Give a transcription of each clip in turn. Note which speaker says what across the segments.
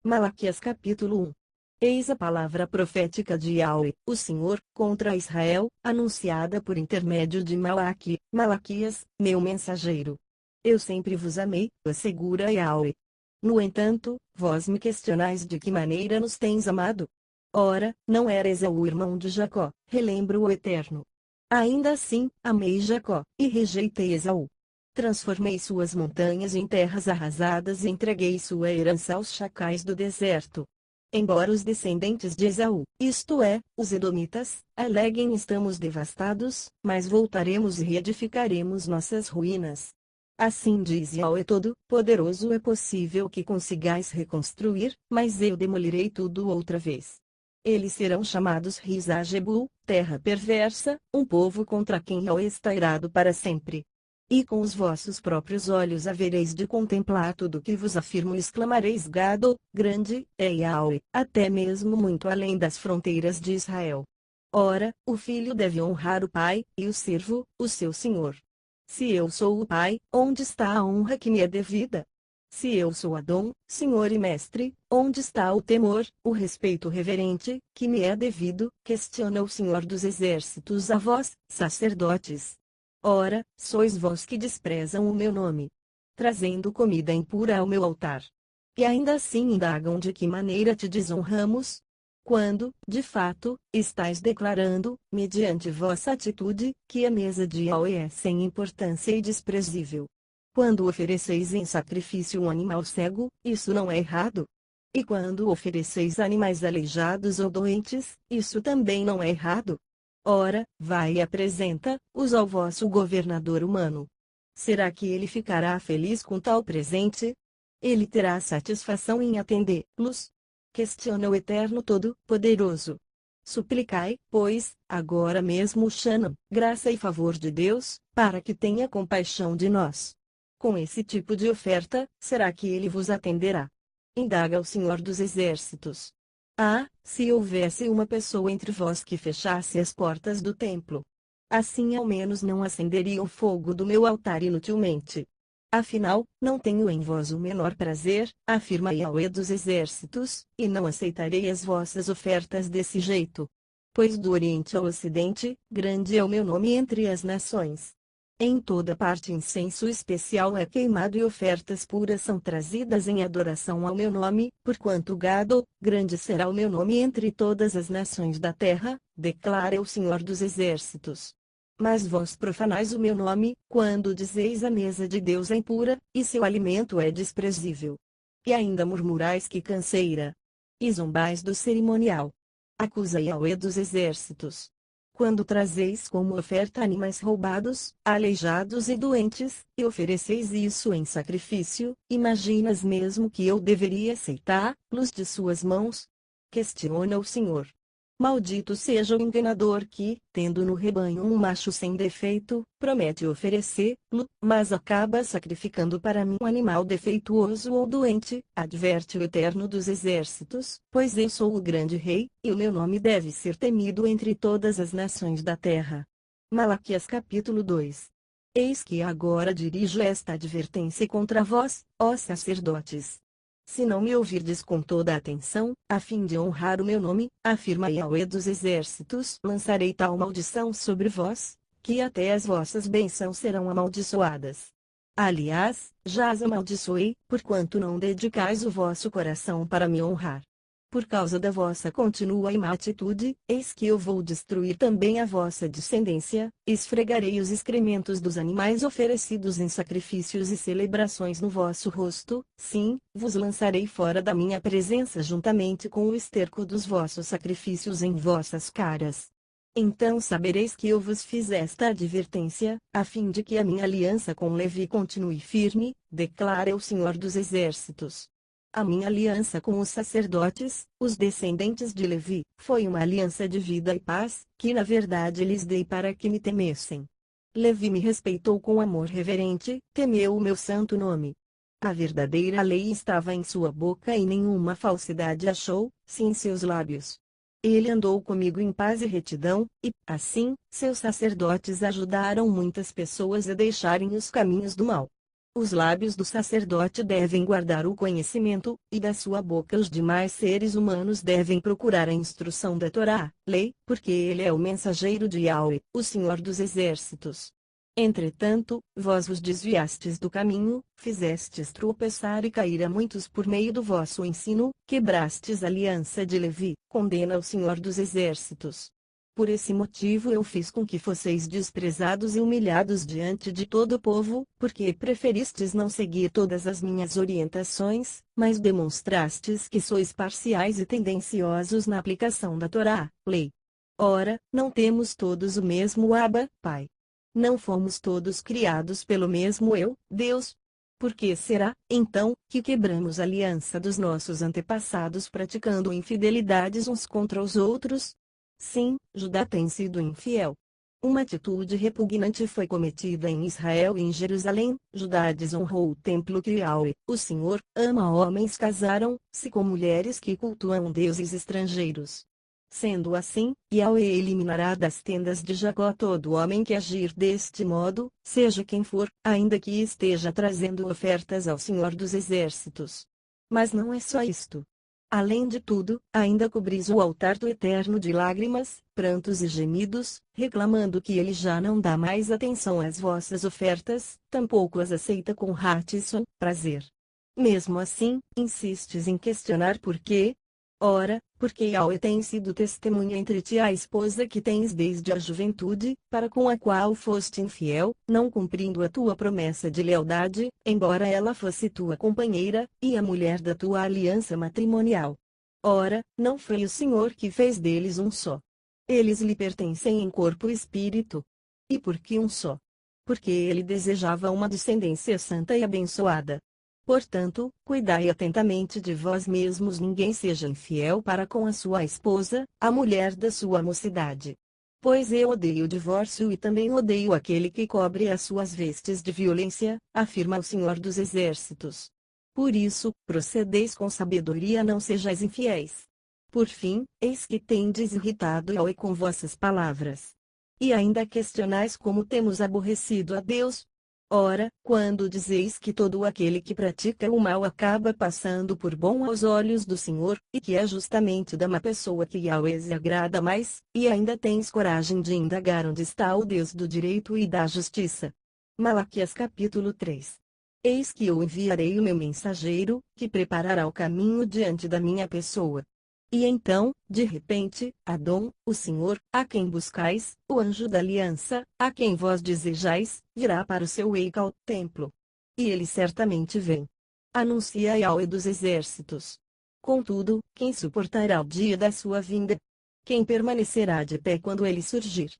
Speaker 1: Malaquias capítulo 1. Eis a palavra profética de Yahweh, o Senhor, contra Israel, anunciada por intermédio de Malaque. Malaquias, meu mensageiro. Eu sempre vos amei, assegura Yahweh. No entanto, vós me questionais de que maneira nos tens amado. Ora, não era Esaú o irmão de Jacó, relembro o Eterno. Ainda assim, amei Jacó, e rejeitei Esaú. Transformei suas montanhas em terras arrasadas e entreguei sua herança aos chacais do deserto. Embora os descendentes de Esaú, isto é, os edomitas, aleguem estamos devastados, mas voltaremos e reedificaremos nossas ruínas. Assim diz Yahweh Todo-Poderoso: é possível que consigais reconstruir, mas eu demolirei tudo outra vez. Eles serão chamados Rizajebu, terra perversa, um povo contra quem Yahweh está irado para sempre. E com os vossos próprios olhos havereis de contemplar tudo que vos afirmo, e exclamareis: Gado, grande, é Yahweh, até mesmo muito além das fronteiras de Israel. Ora, o filho deve honrar o pai, e o servo, o seu senhor. Se eu sou o pai, onde está a honra que me é devida? Se eu sou Adão, senhor e mestre, onde está o temor, o respeito reverente, que me é devido? Questiona o Senhor dos Exércitos a vós, sacerdotes. Ora, sois vós que desprezam o meu nome, trazendo comida impura ao meu altar. E ainda assim indagam de que maneira te desonramos? Quando, de fato, estáis declarando, mediante vossa atitude, que a mesa de Yahweh é sem importância e desprezível. Quando ofereceis em sacrifício um animal cego, isso não é errado? E quando ofereceis animais aleijados ou doentes, isso também não é errado? Ora, vai e apresenta-os ao vosso governador humano. Será que ele ficará feliz com tal presente? Ele terá satisfação em atendê-los? Questiona o Eterno Todo-Poderoso. Suplicai, pois, agora mesmo Shanam, graça e favor de Deus, para que tenha compaixão de nós. Com esse tipo de oferta, será que ele vos atenderá? Indaga o Senhor dos Exércitos. Ah, se houvesse uma pessoa entre vós que fechasse as portas do templo. Assim ao menos não acenderia o fogo do meu altar inutilmente. Afinal, não tenho em vós o menor prazer, afirma Yahweh dos Exércitos, e não aceitarei as vossas ofertas desse jeito. Pois do Oriente ao Ocidente, grande é o meu nome entre as nações. Em toda parte incenso especial é queimado e ofertas puras são trazidas em adoração ao meu nome, porquanto gado, grande será o meu nome entre todas as nações da terra, declara o Senhor dos Exércitos. Mas vós profanais o meu nome, quando dizeis a mesa de Deus é impura, e seu alimento é desprezível. E ainda murmurais que canseira. E zombais do cerimonial. Acusa Yahweh dos Exércitos. Quando trazeis como oferta animais roubados, aleijados e doentes, e ofereceis isso em sacrifício, imaginas mesmo que eu deveria aceitá-los de suas mãos? Questiona o Senhor. Maldito seja o enganador que, tendo no rebanho um macho sem defeito, promete oferecê-lo, mas acaba sacrificando para mim um animal defeituoso ou doente, adverte o Eterno dos Exércitos, pois eu sou o grande rei, e o meu nome deve ser temido entre todas as nações da terra. Malaquias capítulo 2. Eis que agora dirijo esta advertência contra vós, ó sacerdotes. Se não me ouvirdes com toda a atenção, a fim de honrar o meu nome, afirma Yahweh dos Exércitos, lançarei tal maldição sobre vós, que até as vossas bênçãos serão amaldiçoadas. Aliás, já as amaldiçoei, porquanto não dedicais o vosso coração para me honrar. Por causa da vossa contínua e má atitude, eis que eu vou destruir também a vossa descendência, esfregarei os excrementos dos animais oferecidos em sacrifícios e celebrações no vosso rosto, sim, vos lançarei fora da minha presença juntamente com o esterco dos vossos sacrifícios em vossas caras. Então sabereis que eu vos fiz esta advertência, a fim de que a minha aliança com Levi continue firme, declara o Senhor dos Exércitos. A minha aliança com os sacerdotes, os descendentes de Levi, foi uma aliança de vida e paz, que na verdade lhes dei para que me temessem. Levi me respeitou com amor reverente, temeu o meu santo nome. A verdadeira lei estava em sua boca e nenhuma falsidade achou, sim em seus lábios. Ele andou comigo em paz e retidão, e, assim, seus sacerdotes ajudaram muitas pessoas a deixarem os caminhos do mal. Os lábios do sacerdote devem guardar o conhecimento, e da sua boca os demais seres humanos devem procurar a instrução da Torá, lei, porque ele é o mensageiro de Yahweh, o Senhor dos Exércitos. Entretanto, vós vos desviastes do caminho, fizestes tropeçar e cair a muitos por meio do vosso ensino, quebrastes a aliança de Levi, condena o Senhor dos Exércitos. Por esse motivo eu fiz com que fosseis desprezados e humilhados diante de todo o povo, porque preferistes não seguir todas as minhas orientações, mas demonstrastes que sois parciais e tendenciosos na aplicação da Torá, lei. Ora, não temos todos o mesmo Abba, Pai. Não fomos todos criados pelo mesmo Eu, Deus? Por que será, então, que quebramos a aliança dos nossos antepassados praticando infidelidades uns contra os outros? Sim, Judá tem sido infiel. Uma atitude repugnante foi cometida em Israel e em Jerusalém. Judá desonrou o templo que Yahweh, o Senhor, ama. Homens casaram-se com mulheres que cultuam deuses estrangeiros. Sendo assim, Yahweh eliminará das tendas de Jacó todo homem que agir deste modo, seja quem for, ainda que esteja trazendo ofertas ao Senhor dos Exércitos. Mas não é só isto. Além de tudo, ainda cobris o altar do Eterno de lágrimas, prantos e gemidos, reclamando que ele já não dá mais atenção às vossas ofertas, tampouco as aceita com ratisson, prazer. Mesmo assim, insistes em questionar por quê? Ora, porque Yahweh tem sido testemunha entre ti a esposa que tens desde a juventude, para com a qual foste infiel, não cumprindo a tua promessa de lealdade, embora ela fosse tua companheira, e a mulher da tua aliança matrimonial. Ora, não foi o Senhor que fez deles um só. Eles lhe pertencem em corpo e espírito. E por que um só? Porque ele desejava uma descendência santa e abençoada. Portanto, cuidai atentamente de vós mesmos, ninguém seja infiel para com a sua esposa, a mulher da sua mocidade. Pois eu odeio o divórcio e também odeio aquele que cobre as suas vestes de violência, afirma o Senhor dos Exércitos. Por isso, procedeis com sabedoria, não sejais infiéis. Por fim, eis que tendes irritado Yahweh com vossas palavras. E ainda questionais como temos aborrecido a Deus. Ora, quando dizeis que todo aquele que pratica o mal acaba passando por bom aos olhos do Senhor, e que é justamente da má pessoa que Yahweh se agrada mais, e ainda tens coragem de indagar onde está o Deus do direito e da justiça. Malaquias capítulo 3. Eis que eu enviarei o meu mensageiro, que preparará o caminho diante da minha pessoa. E então, de repente, Adom, o Senhor, a quem buscais, o anjo da aliança, a quem vós desejais, virá para o seu Eical templo. E ele certamente vem. Anuncia Yahweh dos Exércitos. Contudo, quem suportará o dia da sua vinda? Quem permanecerá de pé quando ele surgir?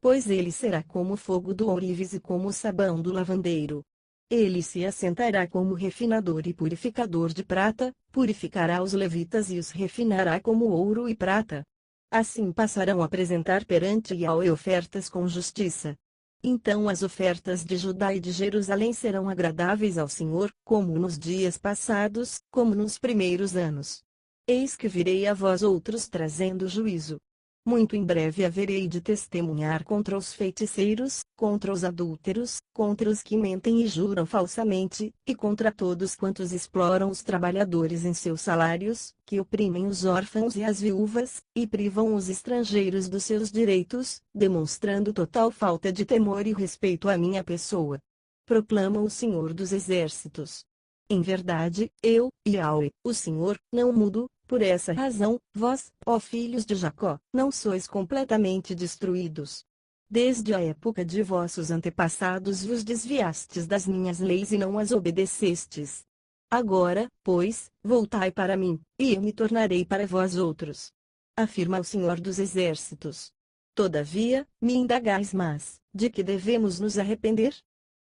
Speaker 1: Pois ele será como o fogo do ourives e como o sabão do lavandeiro. Ele se assentará como refinador e purificador de prata, purificará os levitas e os refinará como ouro e prata. Assim passarão a apresentar perante Yahweh ofertas com justiça. Então as ofertas de Judá e de Jerusalém serão agradáveis ao Senhor, como nos dias passados, como nos primeiros anos. Eis que virei a vós outros trazendo juízo. Muito em breve haverei de testemunhar contra os feiticeiros, contra os adúlteros, contra os que mentem e juram falsamente, e contra todos quantos exploram os trabalhadores em seus salários, que oprimem os órfãos e as viúvas, e privam os estrangeiros dos seus direitos, demonstrando total falta de temor e respeito à minha pessoa. Proclama o Senhor dos Exércitos. Em verdade, eu, Yahweh, o Senhor, não mudo. Por essa razão, vós, ó filhos de Jacó, não sois completamente destruídos. Desde a época de vossos antepassados vos desviastes das minhas leis e não as obedecestes. Agora, pois, voltai para mim, e eu me tornarei para vós outros. Afirma o Senhor dos Exércitos. Todavia, me indagais, mas, de que devemos nos arrepender?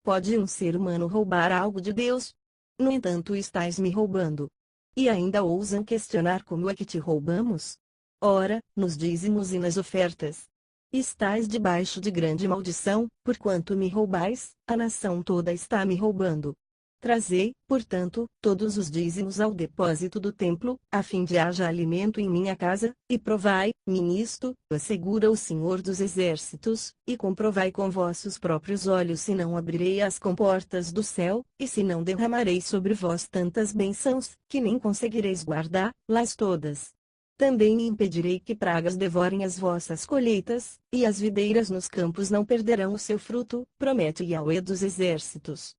Speaker 1: Pode um ser humano roubar algo de Deus? No entanto, estáis me roubando. E ainda ousam questionar como é que te roubamos? Ora, nos dízimos e nas ofertas. Estais debaixo de grande maldição, porquanto me roubais, a nação toda está me roubando. Trazei, portanto, todos os dízimos ao depósito do templo, a fim de haja alimento em minha casa, e provai-me nisto, assegura o Senhor dos Exércitos, e comprovai com vossos próprios olhos se não abrirei as comportas do céu, e se não derramarei sobre vós tantas bênçãos, que nem conseguireis guardá-las todas. Também impedirei que pragas devorem as vossas colheitas, e as videiras nos campos não perderão o seu fruto, promete Yahweh dos Exércitos.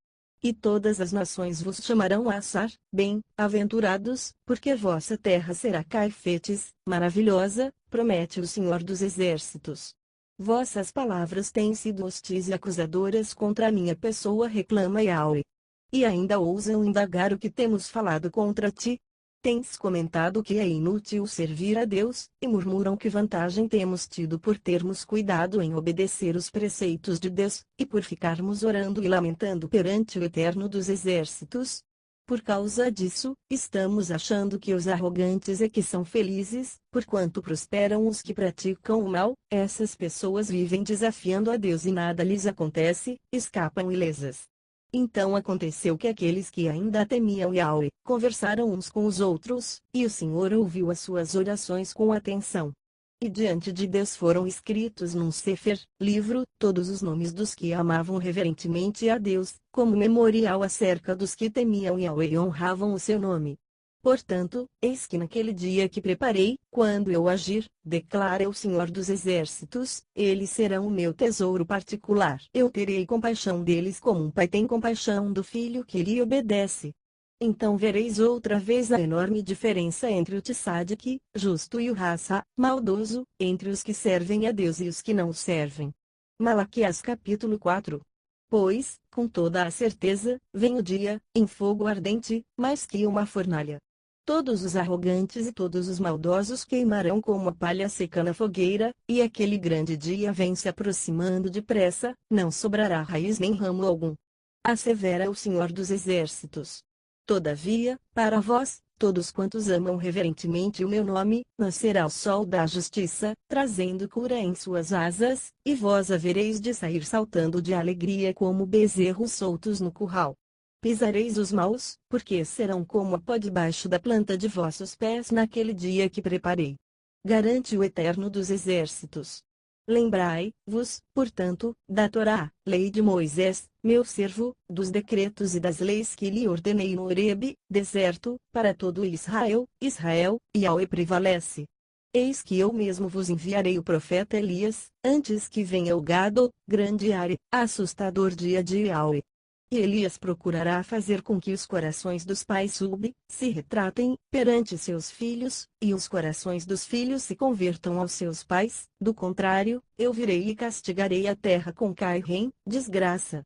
Speaker 1: E todas as nações vos chamarão a assar, bem-aventurados, porque vossa terra será caifetes, maravilhosa, promete o Senhor dos Exércitos. Vossas palavras têm sido hostis e acusadoras contra a minha pessoa, reclama Yahweh. E ainda ousam indagar o que temos falado contra ti? Tens comentado que é inútil servir a Deus, e murmuram que vantagem temos tido por termos cuidado em obedecer os preceitos de Deus, e por ficarmos orando e lamentando perante o Eterno dos Exércitos. Por causa disso, estamos achando que os arrogantes é que são felizes, porquanto prosperam os que praticam o mal. Essas pessoas vivem desafiando a Deus e nada lhes acontece, escapam ilesas. Então aconteceu que aqueles que ainda temiam Yahweh, conversaram uns com os outros, e o Senhor ouviu as suas orações com atenção. E diante de Deus foram escritos num Sefer, livro, todos os nomes dos que amavam reverentemente a Deus, como memorial acerca dos que temiam Yahweh e honravam o seu nome. Portanto, eis que naquele dia que preparei, quando eu agir, declara o Senhor dos Exércitos, eles serão o meu tesouro particular. Eu terei compaixão deles como um pai tem compaixão do filho que lhe obedece. Então vereis outra vez a enorme diferença entre o Tsadik, justo, e o Raça, maldoso, entre os que servem a Deus e os que não o servem. Malaquias capítulo 4. Pois, com toda a certeza, vem o dia, em fogo ardente, mais que uma fornalha. Todos os arrogantes e todos os maldosos queimarão como a palha seca na fogueira, e aquele grande dia vem se aproximando depressa, não sobrará raiz nem ramo algum. Assevera o Senhor dos Exércitos. Todavia, para vós, todos quantos amam reverentemente o meu nome, nascerá o sol da justiça, trazendo cura em suas asas, e vós havereis de sair saltando de alegria como bezerros soltos no curral. Pisareis os maus, porque serão como a pó debaixo da planta de vossos pés naquele dia que preparei. Garante o Eterno dos Exércitos. Lembrai-vos, portanto, da Torá, lei de Moisés, meu servo, dos decretos e das leis que lhe ordenei no Horebe, deserto, para todo Israel, Yahweh prevalece. Eis que eu mesmo vos enviarei o profeta Elias, antes que venha o gado, grande are, assustador dia de Yahweh. E Elias procurará fazer com que os corações dos pais se retratem perante seus filhos, e os corações dos filhos se convertam aos seus pais, do contrário, eu virei e castigarei a terra com Cairém, desgraça.